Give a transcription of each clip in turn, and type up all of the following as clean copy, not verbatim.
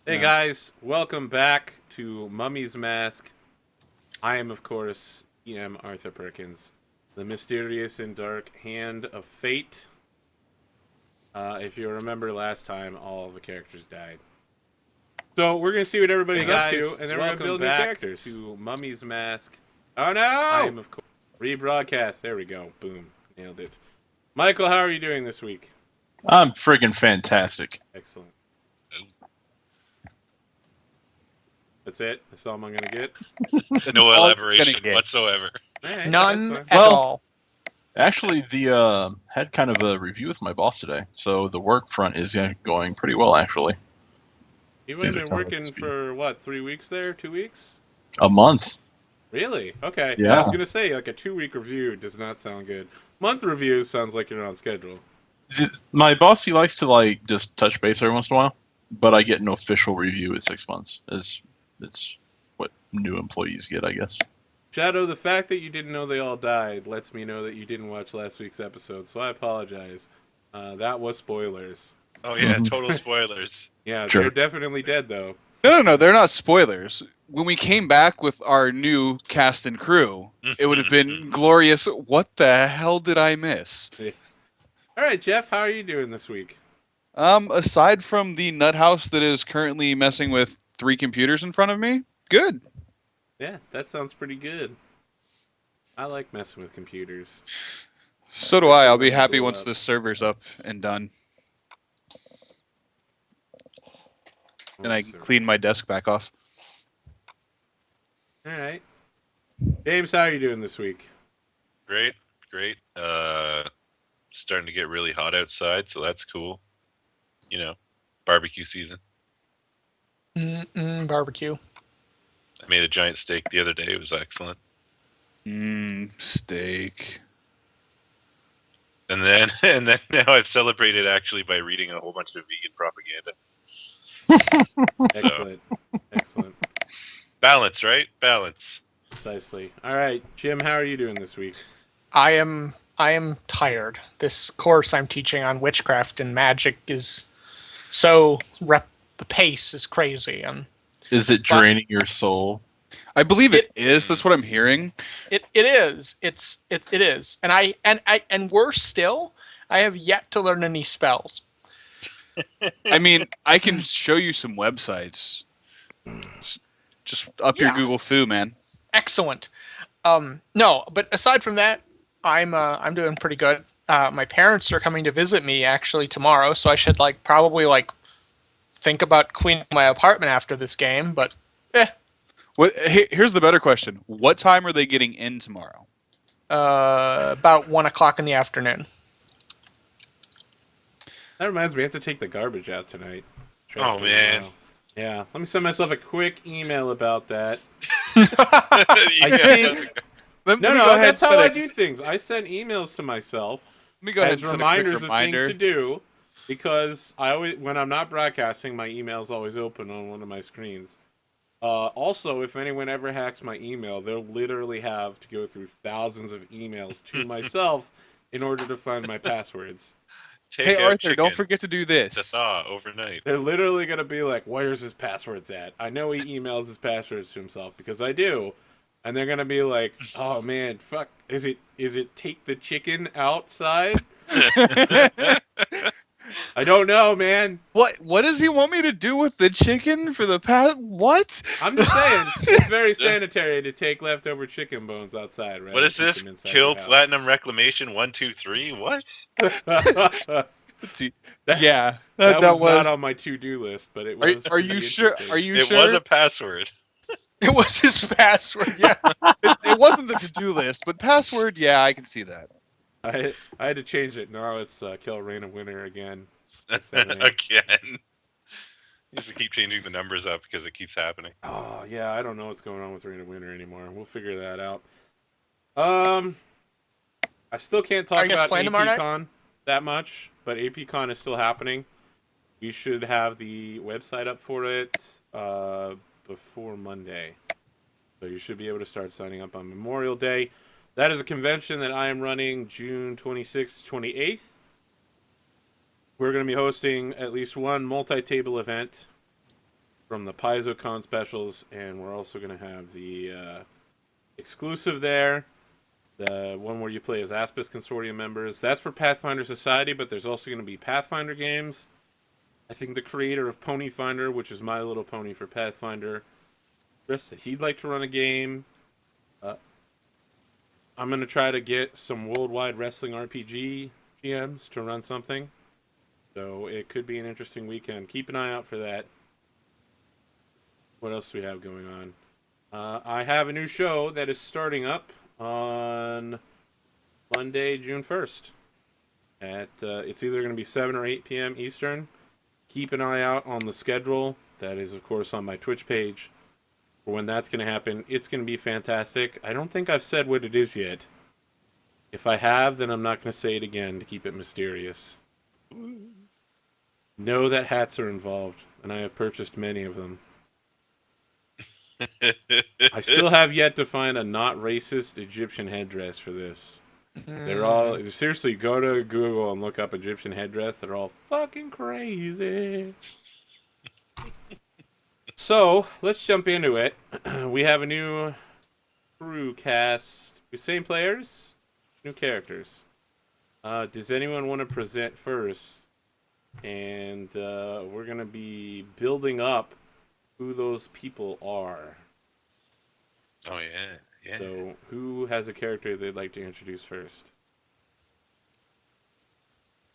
Hey guys, welcome back to Mummy's Mask. I am, of course, E.M. Arthur Perkins, the mysterious and dark hand of fate. If you remember last time, all the characters died. So we're gonna see what everybody's up to, and then we're gonna build new characters. To Mummy's Mask. Oh no! I am, of course, rebroadcast. There we go. Boom, nailed it. Michael, how are you doing this week? I'm friggin' fantastic. Excellent. That's it. That's all I'm gonna get. No elaboration whatsoever. Right, None at Well, all. Actually, had kind of a review with my boss today, so the work front is going pretty well, actually. You've only been working for, what, 3 weeks there? 2 weeks? A month. Really? Okay. Yeah. I was going to say, like, a 2-week review does not sound good. Month review sounds like you're on schedule. My boss, he likes to, just touch base every once in a while, but I get an official review at 6 months. It's what new employees get, I guess. Shadow, the fact that you didn't know they all died lets me know that you didn't watch last week's episode, so I apologize. That was spoilers. Oh yeah, total spoilers. Yeah, Sure. They're definitely dead, though. No, they're not spoilers. When we came back with our new cast and crew, it would have been glorious. What the hell did I miss? All right, Jeff, how are you doing this week? Aside from the nut house that is currently messing with 3 computers in front of me, good. Yeah, that sounds pretty good. I like messing with computers. So do I. I'll be happy once this server's up and done. And I can clean my desk back off. All right. James, how are you doing this week? Great. Starting to get really hot outside, so that's cool. You know, barbecue season. Barbecue. I made a giant steak the other day. It was excellent. Steak. And then now I've celebrated actually by reading a whole bunch of vegan propaganda. Excellent. Excellent. Balance, right? Balance. Precisely. All right, Jim, how are you doing this week? I am tired. This course I'm teaching on witchcraft and magic is the pace is crazy, and Is it draining your soul? I believe it is. That's what I'm hearing. it is. It is. And worse still, I have yet to learn any spells. I mean, I can show you some websites. Just up your Google Foo, man. Excellent. No, but aside from that, I'm doing pretty good. My parents are coming to visit me actually tomorrow, so I should probably think about cleaning my apartment after this game. But Here's the better question: what time are they getting in tomorrow? About 1:00 in the afternoon. That reminds me, I have to take the garbage out tonight. Oh man. Yeah, let me send myself a quick email about that. Let me No, go ahead that's how I do things. I send emails to myself Let me go ahead as and set reminders a quick of things reminder. to do, because I always, when I'm not broadcasting, my email's always open on one of my screens. Also, if anyone ever hacks my email, they'll literally have to go through thousands of emails to myself in order to find my passwords. Hey Arthur, don't forget to do to this. thaw overnight. They're literally going to be like, where's his passwords at? I know he emails his passwords to himself because I do. And they're going to be like, oh man, fuck, is it take the chicken outside? I don't know, man. What does he want me to do with the chicken for the past? What? I'm just saying, it's very sanitary to take leftover chicken bones outside, right? What is this? Kill Platinum Reclamation 1, 2, 3? What? that that was was not on my to-do list, but it was. Are you sure? Are you It sure? was a password. It was his password. Yeah. It wasn't the to-do list, but password. Yeah, I can see that. I had to change it. Now it's Kill Reign of Winter again. Again. You have to keep changing the numbers up because it keeps happening. Oh yeah, I don't know what's going on with Reign of Winter anymore. We'll figure that out. I still can't talk about APCon that much, but APCon is still happening. We should have the website up for it before Monday, so you should be able to start signing up on Memorial Day. That is a convention that I am running June 26th, 28th. We're going to be hosting at least one multi-table event from the PaizoCon specials, and we're also going to have the exclusive there, the one where you play as Aspis Consortium members. That's for Pathfinder Society, but there's also going to be Pathfinder games. I think the creator of Ponyfinder, which is My Little Pony for Pathfinder, Chris, he'd like to run a game. I'm going to try to get some Worldwide Wrestling RPG GMs to run something. So it could be an interesting weekend. Keep an eye out for that. What else do we have going on? I have a new show that is starting up on Monday, June 1st. It's either going to be 7 or 8 p.m. Eastern. Keep an eye out on the schedule. That is, of course, on my Twitch page. For when that's going to happen, it's going to be fantastic. I don't think I've said what it is yet. If I have, then I'm not going to say it again to keep it mysterious. Know that hats are involved, and I have purchased many of them. I still have yet to find a not racist Egyptian headdress for this. They're all, seriously, go to Google and look up Egyptian headdress. They're all fucking crazy. So, let's jump into it. We have a new crew cast. Same players, new characters. Does anyone want to present first? And we're going to be building up who those people are. Oh, yeah. Yeah. So, who has a character they'd like to introduce first?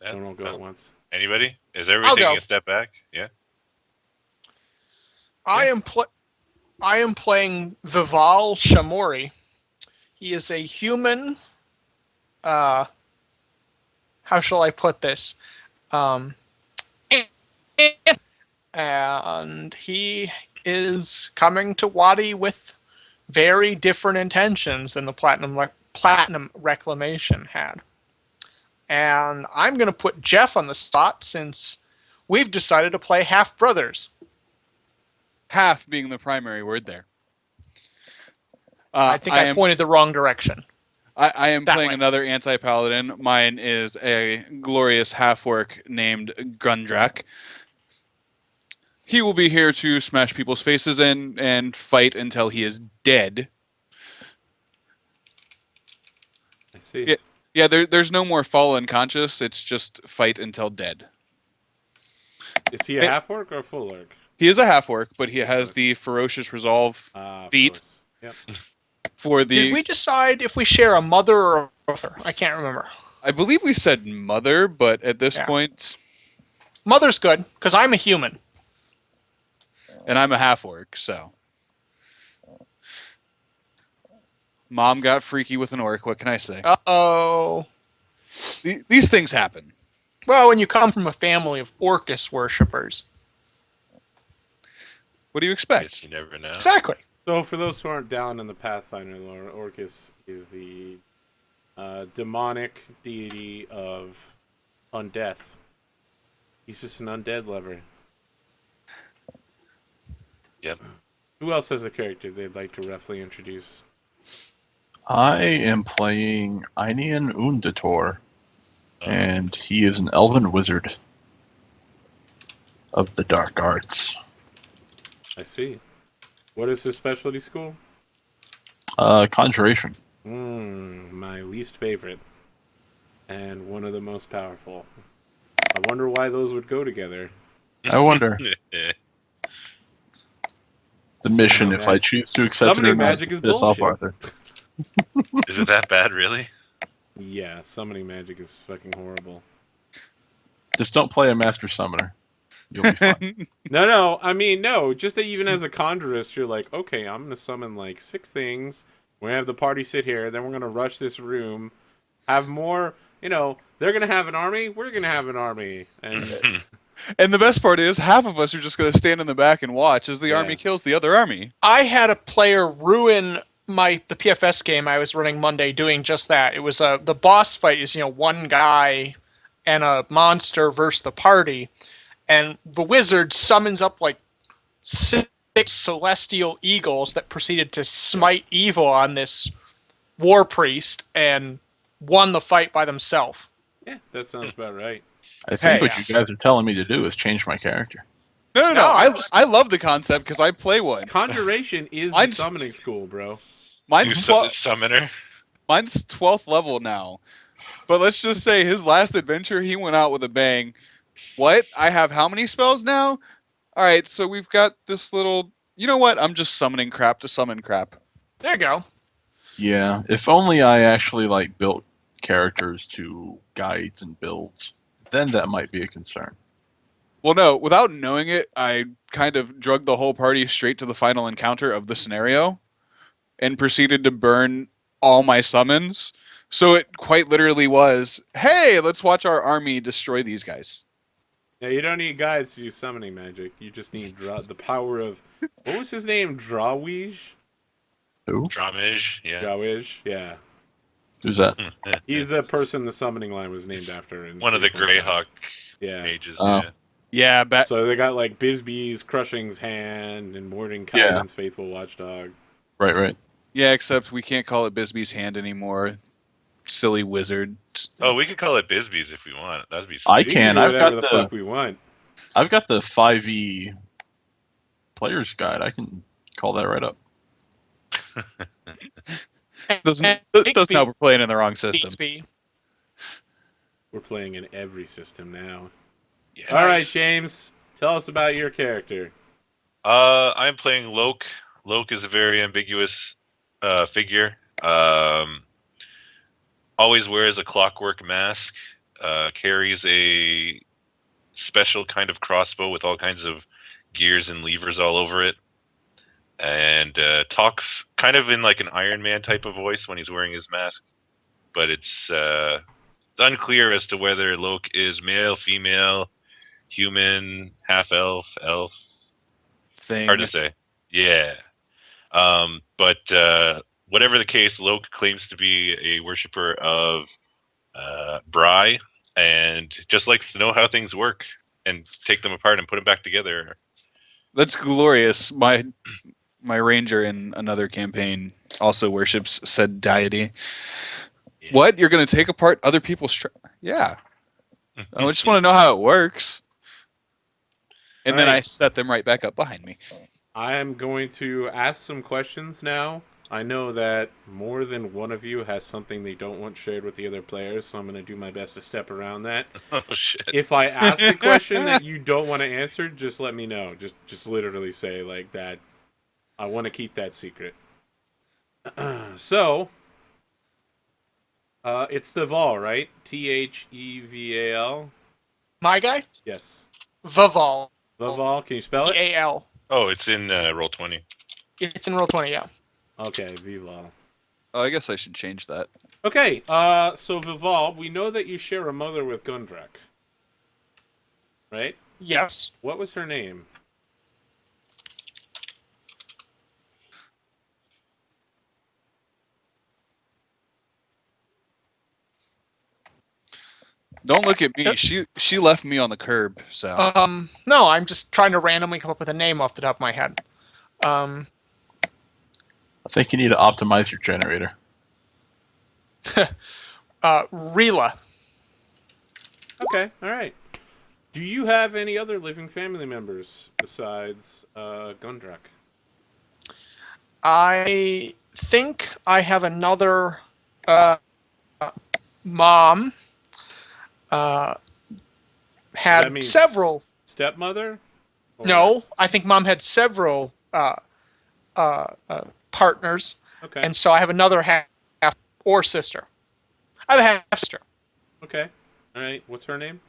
Don't all go at once. Anybody? Is everybody taking a step back? Yeah. I am playing Vival Shamori. He is a human. How shall I put this? And he is coming to Wadi with very different intentions than the Platinum Reclamation had. And I'm going to put Jeff on the spot since we've decided to play half brothers. Half being the primary word there. I think I pointed the wrong direction. I am That playing way. another anti-paladin. Mine is a glorious half-orc named Gundrak. He will be here to smash people's faces in and fight until he is dead. I see. Yeah, there's no more fall unconscious. It's just fight until dead. Is he a half-orc or a full-orc? He is a half-orc, but he has the ferocious resolve feat Yep. for the... Did we decide if we share a mother or a brother? I can't remember. I believe we said mother, but at this point... Mother's good, because I'm a human. And I'm a half-orc, so... Mom got freaky with an orc, what can I say? Uh-oh. These things happen. Well, when you come from a family of Orcus worshippers. What do you expect? Guess you never know. Exactly. So, for those who aren't down in the Pathfinder lore, Orcus is the demonic deity of undeath. He's just an undead lover. Yep. Who else has a character they'd like to roughly introduce? I am playing Einian Undator, and he is an elven wizard of the dark arts. I see. What is his specialty school? Conjuration. My least favorite. And one of the most powerful. I wonder why those would go together. I wonder. The mission, if I choose to accept it or not, magic is piss off bullshit. Arthur. Is it that bad, really? Yeah, summoning magic is fucking horrible. Just don't play a master summoner. You'll be fine. No, I mean, no. Just that even as a conjurist, you're like, okay, I'm going to summon like 6 things. We're going to have the party sit here. Then we're going to rush this room. Have more, they're going to have an army. We're going to have an army. And And the best part is, half of us are just going to stand in the back and watch as the army kills the other army. I had a player ruin the PFS game I was running Monday doing just that. It was the boss fight is one guy and a monster versus the party, and the wizard summons up like 6 celestial eagles that proceeded to smite evil on this war priest and won the fight by themselves. yeah, that sounds about right. I think Hey. what you guys are telling me to do is change my character. No. No, I love the concept because I play one. Conjuration is the Mine's- summoning school, bro. Mine's You 12th. summoner. Mine's 12th level now. But let's just say his last adventure, he went out with a bang. What? I have how many spells now? All right, so we've got this little. You know what? I'm just summoning crap to summon crap. there you go. Yeah, if only I actually like built characters to guides and builds, then that might be a concern. Well, no, without knowing it, I kind of drugged the whole party straight to the final encounter of the scenario and proceeded to burn all my summons. So it quite literally was, hey, let's watch our army destroy these guys. Yeah, you don't need guides to use summoning magic. You just need the power of what was his name? Drawij? Who? Dramage, yeah. Drawij? Yeah. Who's that? He's the person the summoning line was named after. In One of the 3.5. Greyhawk Yeah. mages, Oh. yeah. Yeah, So they got like Bisbee's Crushing's Hand and Mordekaisen's Yeah. Faithful Watchdog. Right. yeah, except we can't call it Bisbee's hand anymore. Silly wizard. Oh, we could call it Bisbee's if we want. That'd be I sweet. We can. do I've whatever got the the- fuck we want. I've got the 5e player's guide. I can call that right up. Doesn't help we're playing in the wrong system. Bixby. We're playing in every system now. Yeah. All right, James, tell us about your character. I'm playing Loke. Loke is a very ambiguous figure. Always wears a clockwork mask. Carries a special kind of crossbow with all kinds of gears and levers all over it. And talks kind of in like an Iron Man type of voice when he's wearing his mask. But it's unclear as to whether Loke is male, female, human, half elf, elf. Thing. Hard to say. Yeah. But whatever the case, Loke claims to be a worshiper of Bry and just likes to know how things work and take them apart and put them back together. That's glorious. My ranger in another campaign also worships said deity. Yeah. What? You're going to take apart other people's... Yeah. I just want to know how it works. And then Alright. I set them right back up behind me. I am going to ask some questions now. I know that more than one of you has something they don't want shared with the other players, so I'm going to do my best to step around that. Oh shit. If I ask a question that you don't want to answer, just let me know. Just literally say like that. I want to keep that secret. So, it's the Vol, right? Theval. My guy? Yes. Vaval. Vaval. Can you spell it? VAL. Oh, it's in Roll20. It's in Roll20, yeah. Okay, Vival. Oh, I guess I should change that. Okay, so Vival, we know that you share a mother with Gundrak. Right? Yes. What was her name? Don't look at me. She left me on the curb, so... No, I'm just trying to randomly come up with a name off the top of my head. I think you need to optimize your generator. Rila. Okay, alright. Do you have any other living family members besides Gundrak? I think I have another mom. Had That means several. Stepmother? Or- No, I think mom had several partners, Okay. and so I have another half or sister. I have a half sister. Okay. Alright, what's her name?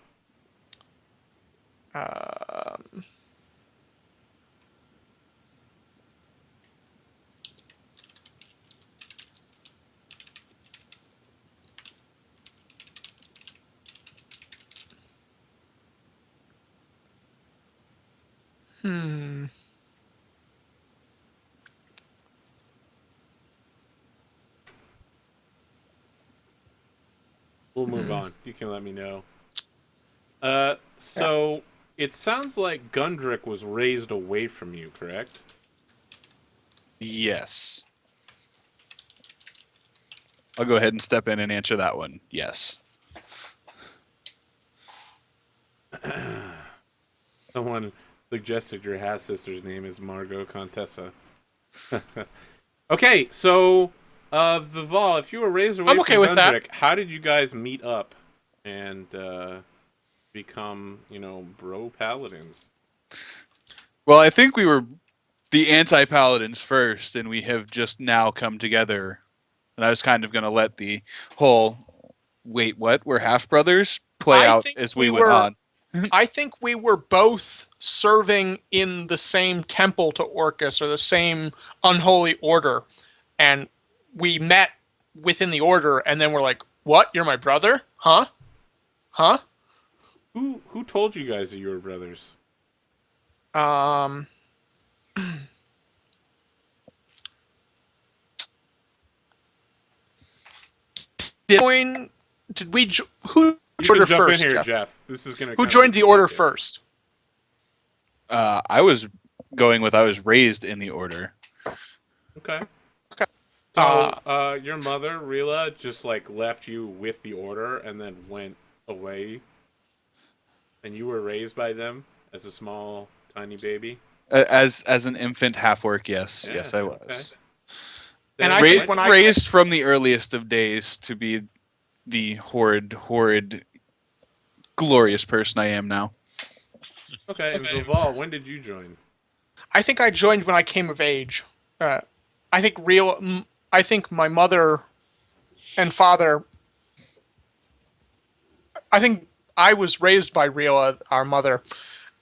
We'll move on. You can let me know. So it sounds like Gundrak was raised away from you, correct? Yes. I'll go ahead and step in and answer that one. Yes. Someone suggested your half sister's name is Margot Contessa. Okay, so Vival, if you were raised away I'm okay from with that. Gundrick, how did you guys meet up and become, bro paladins? Well, I think we were the anti-paladins first, and we have just now come together. And I was kind of going to let the whole "wait, what? We're half brothers" play out as we went on. I think we were both serving in the same temple to Orcus, or the same unholy order, and we met within the order, and then we're like, "What? You're my brother? Huh? Huh?" Who told you guys that you were brothers? Did we? Who You joined can jump first, in here, Jeff? Jeff. This is gonna. Who joined the order first? I was going with I was raised in the order. Okay. Okay. So, your mother, Rila, just like left you with the order and then went away, and you were raised by them as a small, tiny baby. As an infant half-orc, yes, Yeah, yes, I was. okay. And Then I think when I raised from the earliest of days to be the horrid, glorious person I am now. Okay, and Vival, when did you join? I think I joined when I came of age. I think my mother and father. I think I was raised by Rila, our mother,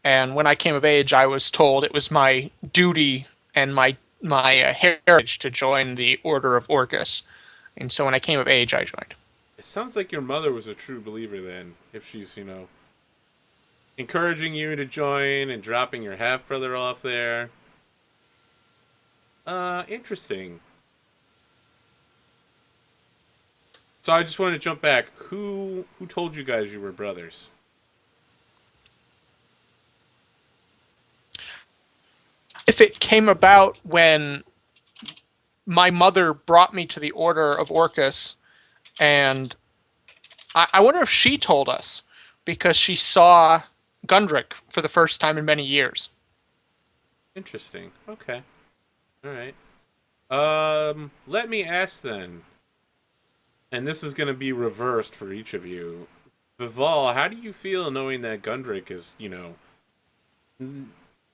and when I came of age, I was told it was my duty and my heritage to join the Order of Orcus. And so when I came of age, I joined. It sounds like your mother was a true believer then, if she's, encouraging you to join and dropping your half brother off there. Interesting. So I just want to jump back. Who told you guys you were brothers? If it came about when my mother brought me to the Order of Orcus, and I wonder if she told us because she saw Gundrick for the first time in many years. Interesting. Okay. All right. Let me ask then, and this is going to be reversed for each of you. Vival, how do you feel knowing that Gundrick is,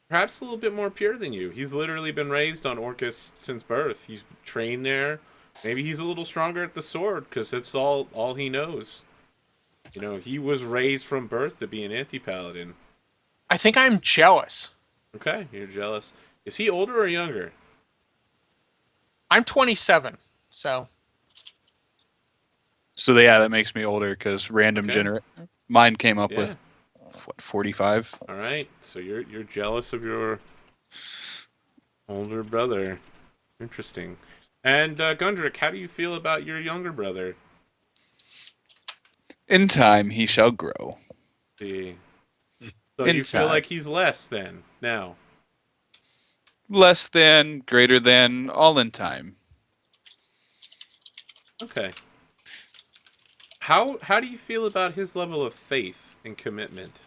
perhaps a little bit more pure than you? He's literally been raised on Orcus since birth. He's trained there. Maybe he's a little stronger at the sword because it's all he knows. He was raised from birth to be an anti-paladin. I think I'm jealous. Okay, you're jealous. Is he older or younger? I'm 27, so. So yeah, that makes me older because random Okay. mine came up Yeah. with 45. All right, so you're jealous of your older brother. Interesting. And Gundrick, how do you feel about your younger brother? In time, he shall grow. See. So In you feel time. like he's less then now. Less than, greater than, all in time. Okay. How do you feel about his level of faith and commitment?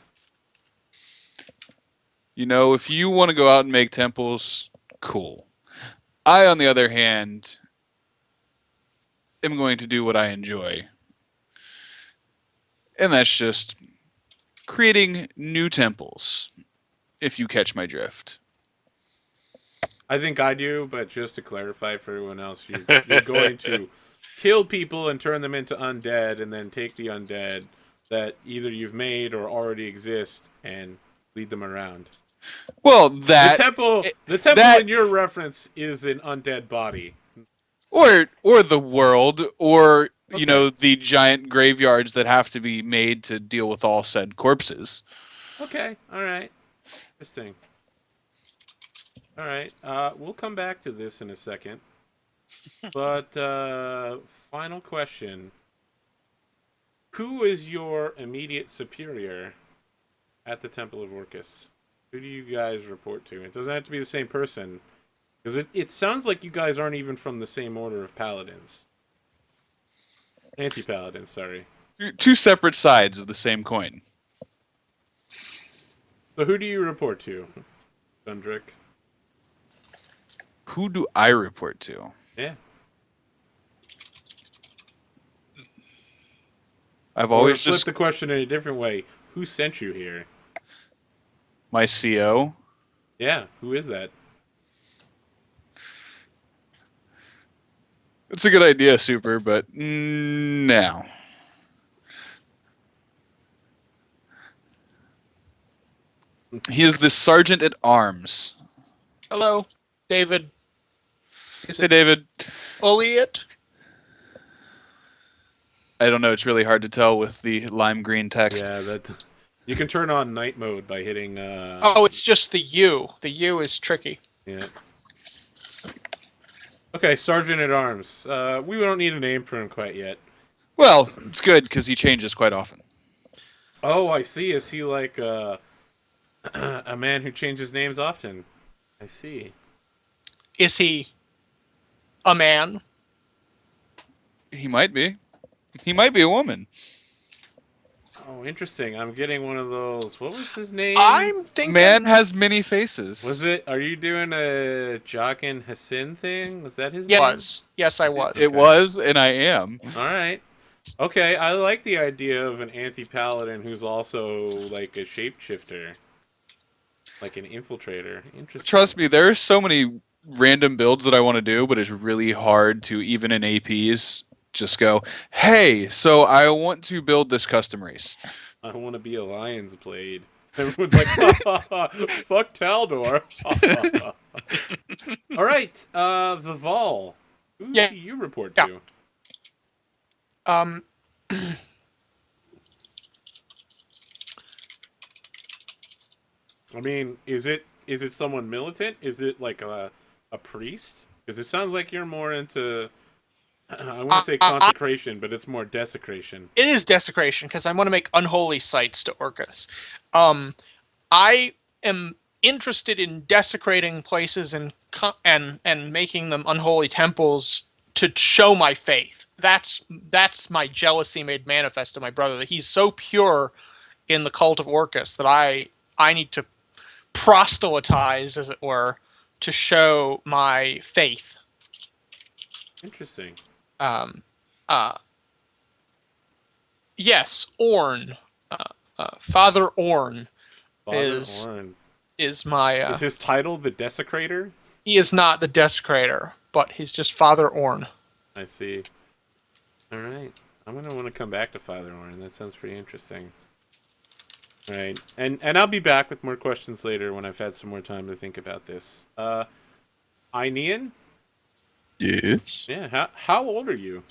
If you want to go out and make temples, cool. I, on the other hand, am going to do what I enjoy. And that's just creating new temples, if you catch my drift. I think I do, but just to clarify for everyone else, you're going to kill people and turn them into undead, and then take the undead that either you've made or already exist and lead them around. Well, The temple in your reference is an undead body, or the world, or Okay. the giant graveyards that have to be made to deal with all said corpses. Okay, all right, interesting. All right, we'll come back to this in a second. But final question: who is your immediate superior at the Temple of Orcus? Who do you guys report to? It doesn't have to be the same person, because it sounds like you guys aren't even from the same order of paladins. Anti-paladins, sorry. Two separate sides of the same coin. So who do you report to, Gundrick? Who do I report to? Yeah. I've Or always flip just the question in a different way. Who sent you here? my CO. Yeah, who is that? It's a good idea, Super, but no. He is the Sergeant at Arms. Hello, David. Is Hey, it David. Elliot? I don't know. It's really hard to tell with the lime green text. Yeah, that you can turn on night mode by hitting. Oh, it's just the U. The U is tricky. Yeah. Okay, Sergeant at Arms. We don't need a name for him quite yet. Well, it's good because he changes quite often. Oh, I see. Is he like a man who changes names often? I see. Is he a man? He might be. He might be a woman. Oh, interesting. I'm getting one of those. What was his name? I'm thinking. Man has many faces. Was it? Are you doing a Jaqen Hassin thing? Was that his Yes, name? was. Yes, I was. It was, and I am. All right. Okay, I like the idea of an anti-paladin who's also like a shapeshifter, like an infiltrator. Interesting. Trust me, there are so many random builds that I want to do, but it's really hard to, even in APs, just go, hey, so I want to build this custom race. I want to be a Lion's Blade. Everyone's like, fuck Taldor. All right, Vival. Who Yeah. do you report Yeah. to? I mean, is it someone militant? Is it like a priest? Because it sounds like you're more into, I want to say consecration, but it's more desecration. It is desecration because I want to make unholy sites to orcas. I am interested in desecrating places and making them unholy temples to show my faith. That's my jealousy made manifest to my brother. That he's so pure in the cult of Orcus that I need to proselytize, as it were, to show my faith. Interesting. Yes, Orn, Father Orn Father is Orn. is my. Is his title the Desecrator? He is not the Desecrator, but he's just Father Orn. I see. All right. I'm going to want to come back to Father Orn. That sounds pretty interesting. All right. And I'll be back with more questions later when I've had some more time to think about this. Ainian? Yes. Yeah. How old are you?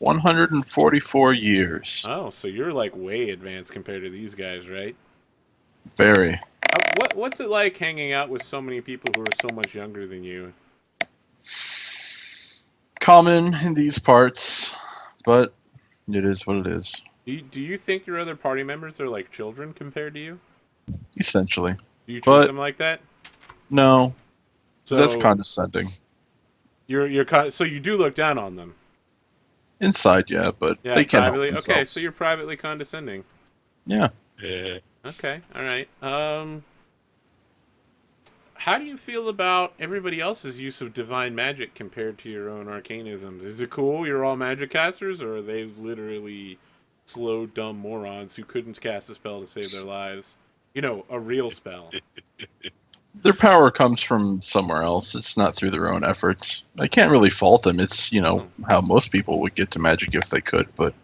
144 years. Oh, so you're like way advanced compared to these guys, right? Very. What's it like hanging out with so many people who are so much younger than you? Common in these parts, but it is what it is. Do you think your other party members are like children compared to you? Essentially. Do you treat But- them like that? No, So that's condescending. so you do look down on them. Inside, yeah, but Yeah, they can't help privately. themselves. Okay, so you're privately condescending. Yeah. Yeah. Okay, all right. How do you feel about everybody else's use of divine magic compared to your own arcanisms? Is it cool you're all magic casters, or are they literally slow, dumb morons who couldn't cast a spell to save their lives? You know, a real spell. Their power comes from somewhere else. It's not through their own efforts. I can't really fault them. It's, how most people would get to magic if they could, but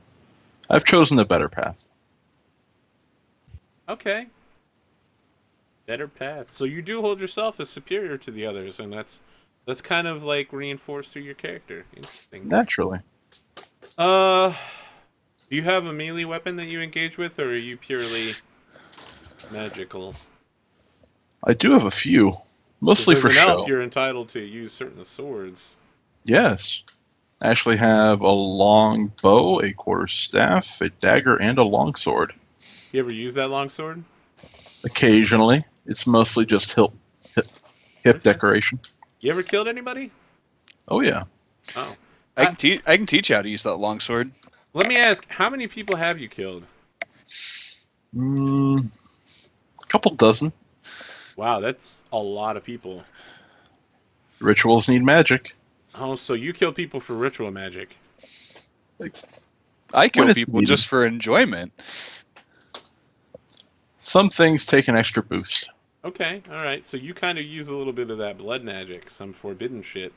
I've chosen the better path. Okay. Better path. So you do hold yourself as superior to the others, and that's kind of like reinforced through your character. Interesting. Naturally. Do you have a melee weapon that you engage with, or are you purely magical? I do have a few, mostly for As an show. elf, you're entitled to use certain swords. Yes. I actually have a long bow, a quarterstaff, a dagger, and a longsword. You ever use that longsword? Occasionally. It's mostly just hip decoration. You ever killed anybody? Oh, yeah. Oh. I can teach you how to use that longsword. Let me ask, how many people have you killed? Couple dozen. Wow, that's a lot of people. Rituals need magic. Oh, so you kill people for ritual magic. I kill When it's people needed. just for enjoyment. Some things take an extra boost. Okay, alright. So you kind of use a little bit of that blood magic, some forbidden shit.